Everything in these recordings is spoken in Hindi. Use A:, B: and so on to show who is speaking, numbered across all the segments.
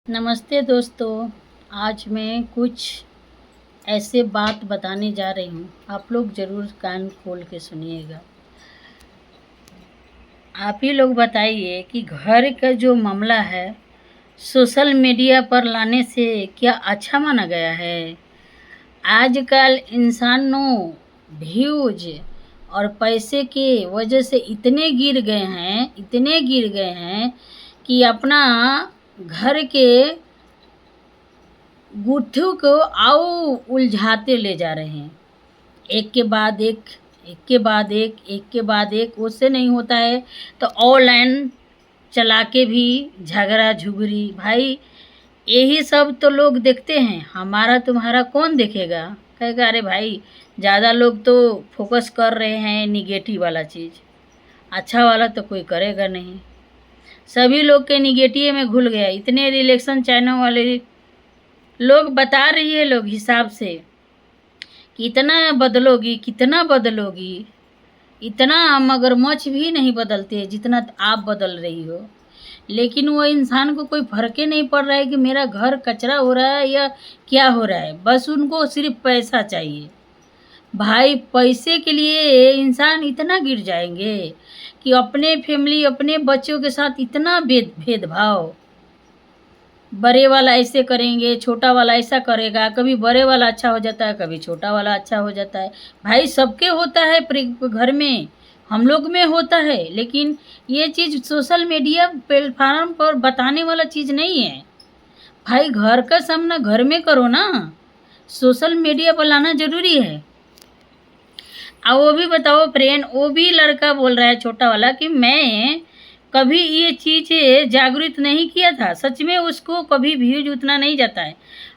A: नमस्ते दोस्तों। आज मैं कुछ ऐसे बात बताने जा रही हूँ, आप लोग ज़रूर कान खोल के सुनिएगा। आप ही लोग बताइए कि घर का जो मामला है सोशल मीडिया पर लाने से क्या अच्छा माना गया है? आजकल इंसानों व्यूज और पैसे के वजह से इतने गिर गए हैं कि अपना घर के गुत्थी को उलझाते ले जा रहे हैं। एक के बाद एक उससे नहीं होता है तो ऑनलाइन चला के भी झगड़ा झुगड़ी भाई यही सब तो लोग देखते हैं। हमारा तुम्हारा कौन देखेगा? कहेगा अरे भाई ज़्यादा लोग तो फोकस कर रहे हैं निगेटिव वाला चीज़, अच्छा वाला तो कोई करेगा नहीं। सभी लोग के निगेटिव में घुल गया। इतने रिलेशन चैनल वाले लोग बता रही है लोग हिसाब से कि कितना बदलोगी। इतना मगरमच्छ भी नहीं बदलते जितना आप बदल रही हो। लेकिन वो इंसान को कोई फर्क ही नहीं पड़ रहा है कि मेरा घर कचरा हो रहा है या क्या हो रहा है। बस उनको सिर्फ पैसा चाहिए। भाई पैसे के लिए इंसान इतना गिर जाएंगे कि अपने फैमिली अपने बच्चों के साथ इतना भेदभाव। बड़े वाला ऐसे करेंगे, छोटा वाला ऐसा करेगा। कभी बड़े वाला अच्छा हो जाता है, कभी छोटा वाला अच्छा हो जाता है। भाई सबके होता है घर में, हम लोग में होता है। लेकिन ये चीज़ सोशल मीडिया प्लेटफार्म पर बताने वाला चीज़ नहीं है। भाई घर का सामना घर में करो ना, सोशल मीडिया पर लाना ज़रूरी है। अब वो भी बताओ फ्रेंड, वो भी लड़का बोल रहा है छोटा वाला कि मैं कभी ये चीज़ जागृत नहीं किया था। सच में उसको कभी व्यूज उतना नहीं जाता है।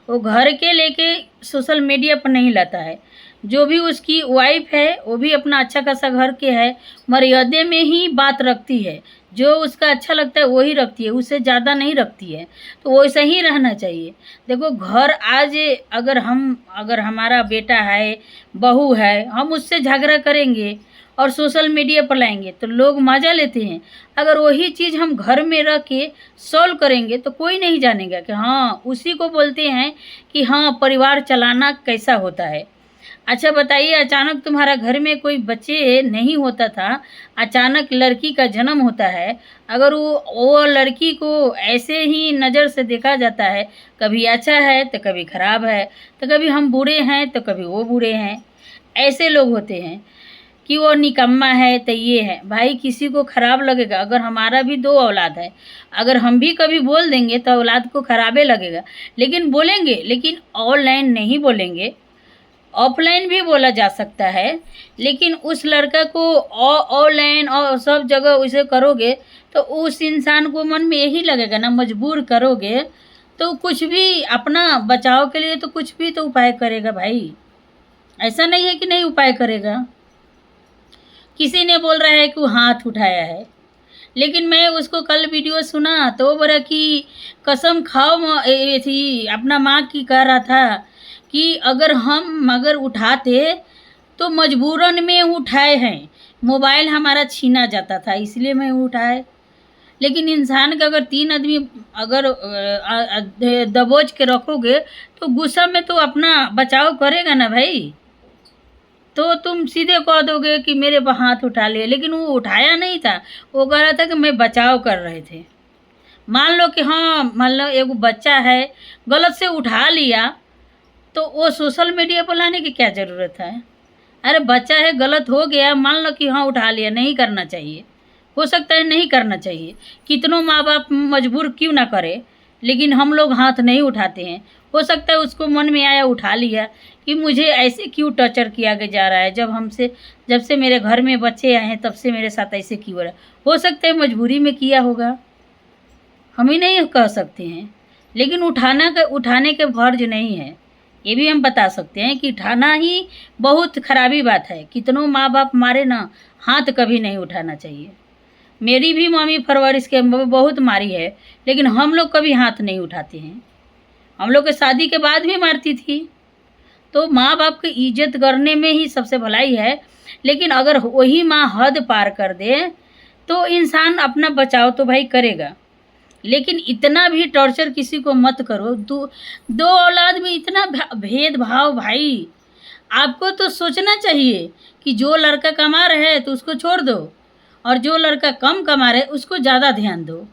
A: वो घर के लेके सोशल मीडिया पर नहीं लाता है। जो भी उसकी वाइफ है वो भी अपना अच्छा खासा घर के है, मर्यादे में ही बात रखती है। जो उसका अच्छा लगता है वही रखती है, उससे ज़्यादा नहीं रखती है। तो वैसा ही रहना चाहिए। देखो घर आज अगर हमारा बेटा है, बहू है, हम उससे झगड़ा करेंगे और सोशल मीडिया पर लाएंगे तो लोग मज़ा लेते हैं। अगर वही चीज़ हम घर में रख के सॉल्व करेंगे तो कोई नहीं जानेगा कि हाँ, उसी को बोलते हैं कि हाँ परिवार चलाना कैसा होता है। अच्छा बताइए, अचानक तुम्हारा घर में कोई बच्चे नहीं होता था, अचानक लड़की का जन्म होता है। अगर वो लड़की को ऐसे ही नज़र से देखा जाता है, कभी अच्छा है तो कभी खराब है, तो कभी हम बुरे हैं तो कभी वो बुरे हैं। ऐसे लोग होते हैं कि वो निकम्मा है तो ये है। भाई किसी को खराब लगेगा। अगर हमारा भी 2 औलाद है, अगर हम भी कभी बोल देंगे तो औलाद को खराबे लगेगा। लेकिन बोलेंगे, लेकिन ऑनलाइन नहीं बोलेंगे। ऑफलाइन भी बोला जा सकता है। लेकिन उस लड़का को ऑनलाइन और सब जगह उसे करोगे तो उस इंसान को मन में यही लगेगा ना, मजबूर करोगे तो कुछ भी अपना बचाव के लिए तो कुछ भी तो उपाय करेगा भाई। ऐसा नहीं है कि नहीं उपाय करेगा। किसी ने बोल रहा है कि वो हाथ उठाया है, लेकिन मैं उसको कल वीडियो सुना तो वो बोला कि कसम खाओ ये थी अपना माँ की कह रहा था कि अगर उठाते तो मजबूरन में उठाए हैं। मोबाइल हमारा छीना जाता था इसलिए मैं उठाए। लेकिन इंसान का अगर 3 आदमी अगर दबोच के रखोगे तो गुस्सा में तो अपना बचाव करेगा ना भाई। तो तुम सीधे कह दोगे कि मेरे पर हाथ उठा लिए, लेकिन वो उठाया नहीं था। वो कह रहा था कि मैं बचाव कर रहे थे। मान लो कि हाँ, मान लो एक बच्चा है गलत से उठा लिया तो वो सोशल मीडिया पर लाने की क्या ज़रूरत है? अरे बच्चा है, गलत हो गया, मान लो कि हाँ उठा लिया, नहीं करना चाहिए। हो सकता है नहीं करना चाहिए, कितनों माँ बाप मजबूर क्यों ना करे, लेकिन हम लोग हाथ नहीं उठाते हैं। हो सकता है उसको मन में आया उठा लिया कि मुझे ऐसे क्यों टॉर्चर किया जा रहा है। जब से मेरे घर में बच्चे आए हैं तब से मेरे साथ ऐसे क्यों हो रहा है। हो सकता है मजबूरी में किया होगा, हम ही नहीं कह सकते हैं। लेकिन उठाने के फर्ज नहीं है, ये भी हम बता सकते हैं कि उठाना ही बहुत खराबी बात है। कितनों माँ बाप मारे ना, हाथ कभी नहीं उठाना चाहिए। मेरी भी मम्मी परवरिश के बहुत मारी है, लेकिन हम लोग कभी हाथ नहीं उठाते हैं। हम लोग के शादी के बाद भी मारती थी। तो माँ बाप की इज्जत करने में ही सबसे भलाई है। लेकिन अगर वही माँ हद पार कर दे तो इंसान अपना बचाव तो भाई करेगा। लेकिन इतना भी टॉर्चर किसी को मत करो। दो औलाद में इतना भेदभाव भाई, आपको तो सोचना चाहिए कि जो लड़का कमा रहा है तो उसको छोड़ दो, और जो लड़का कम कमा रहा है उसको ज़्यादा ध्यान दो।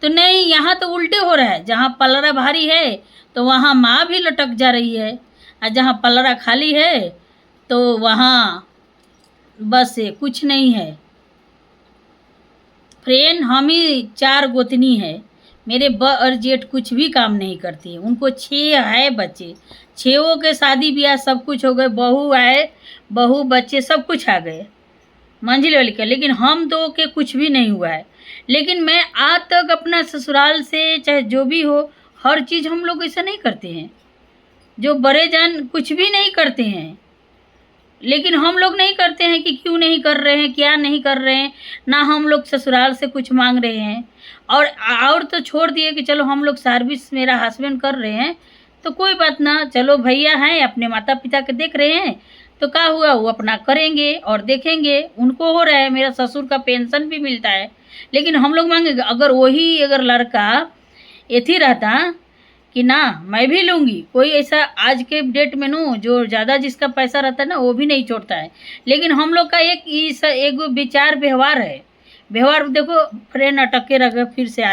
A: तो नहीं, यहाँ तो उल्टे हो रहा है। जहाँ पलड़ा भारी है तो वहाँ माँ भी लटक जा रही है, और जहाँ पलड़ा खाली है तो वहाँ बस कुछ नहीं है। फ्रेंड, हम ही 4 गोतनी है, मेरे ब और जेठ कुछ भी काम नहीं करती है। उनको 6 है बच्चे, 6 के शादी ब्याह सब कुछ हो गए, बहू है, बहू बच्चे सब कुछ आ गए मंजिल वाली का, लेकिन हम 2 के कुछ भी नहीं हुआ है। लेकिन मैं आज तक अपना ससुराल से चाहे जो भी हो, हर चीज़ हम लोग ऐसा नहीं करते हैं। जो बड़े जन कुछ भी नहीं करते हैं, लेकिन हम लोग नहीं करते हैं कि क्यों नहीं कर रहे हैं, क्या नहीं कर रहे हैं। ना हम लोग ससुराल से कुछ मांग रहे हैं, और तो छोड़ दिए कि चलो हम लोग सर्विस मेरा हस्बैंड कर रहे हैं तो कोई बात ना, चलो भैया हैं अपने माता पिता के देख रहे हैं तो क्या हुआ, वो अपना करेंगे और देखेंगे, उनको हो रहा है। मेरा ससुर का पेंशन भी मिलता है, लेकिन हम लोग मांगेंगे। अगर लड़का एथी रहता कि ना मैं भी लूँगी, कोई ऐसा आज के डेट में नो जो ज़्यादा जिसका पैसा रहता है ना वो भी नहीं छोड़ता है। लेकिन हम लोग का एक विचार व्यवहार है। व्यवहार देखो फ्रेंड, अटक के रख फिर से